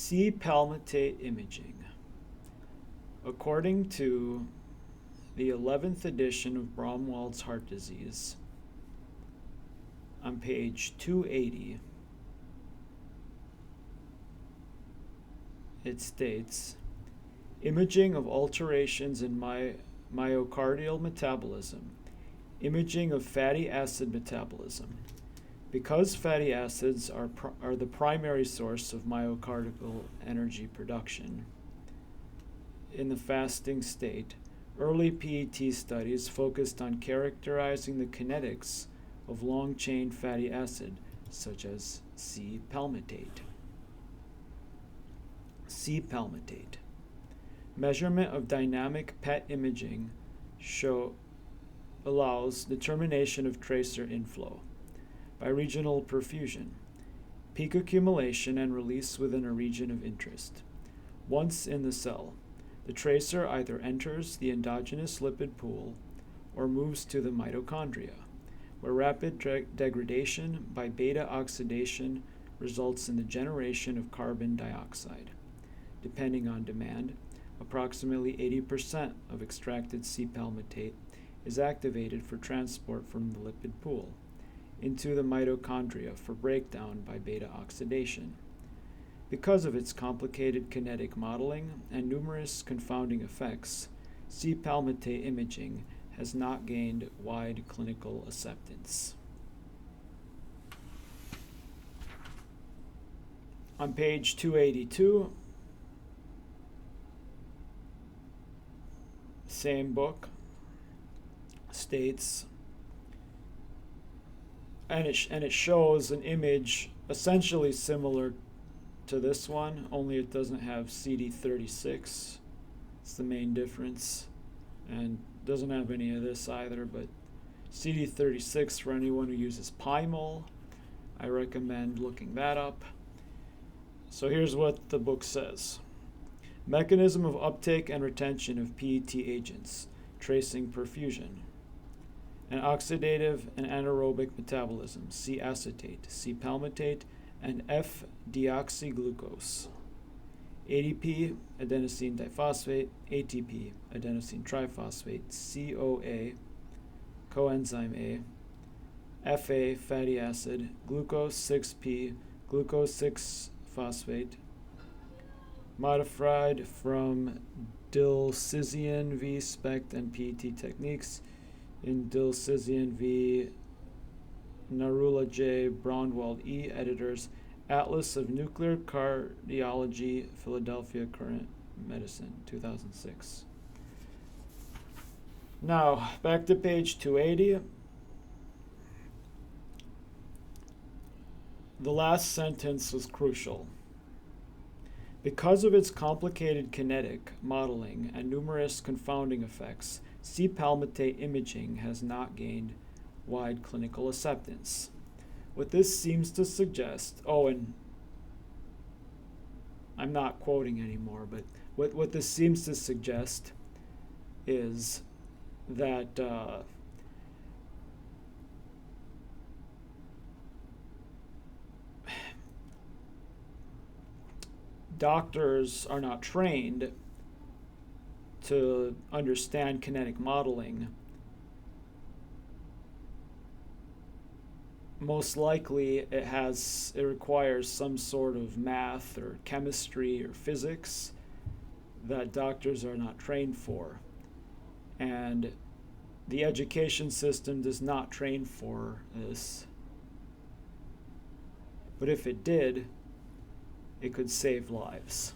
C-Palmitate Imaging. According to the 11th edition of Bromwald's Heart Disease, on page 280, it states, imaging of alterations in myocardial metabolism, imaging of fatty acid metabolism. Because fatty acids are the primary source of myocardial energy production in the fasting state, early PET studies focused on characterizing the kinetics of long-chain fatty acid, such as C-Palmitate. C-Palmitate. Measurement of dynamic PET imaging allows determination of tracer inflow by regional perfusion, peak accumulation and release within a region of interest. Once in the cell, the tracer either enters the endogenous lipid pool or moves to the mitochondria, where rapid degradation by beta oxidation results in the generation of carbon dioxide. Depending on demand, approximately 80% of extracted C-palmitate is activated for transport from the lipid pool into the mitochondria for breakdown by beta oxidation. Because of its complicated kinetic modeling and numerous confounding effects, C-Palmitate imaging has not gained wide clinical acceptance. On page 282, same book, states, and it shows an image essentially similar to this one, only it doesn't have CD36. It's the main difference, and doesn't have any of this either, but CD36 for anyone who uses Pymol, I recommend looking that up. So here's what the book says. Mechanism of uptake and retention of PET agents, tracing perfusion. And oxidative and anaerobic metabolism, C-acetate, C-palmitate, and F-deoxyglucose. ADP, adenosine diphosphate, ATP, adenosine triphosphate, CoA, coenzyme A, Fa, fatty acid, glucose 6P, glucose 6-phosphate, modified from Dilsizian v. SPECT and PET techniques in Dilsizian v. Narula J. Braunwald E. Editors, Atlas of Nuclear Cardiology, Philadelphia Current Medicine, 2006. Now, back to page 280. The last sentence was crucial. Because of its complicated kinetic modeling and numerous confounding effects, C-palmitate imaging has not gained wide clinical acceptance. What this seems to suggest, and I'm not quoting anymore, but what this seems to suggest is that doctors are not trained to understand kinetic modeling. Most likely it requires some sort of math or chemistry or physics that doctors are not trained for. And the education system does not train for this. But if it did, it could save lives.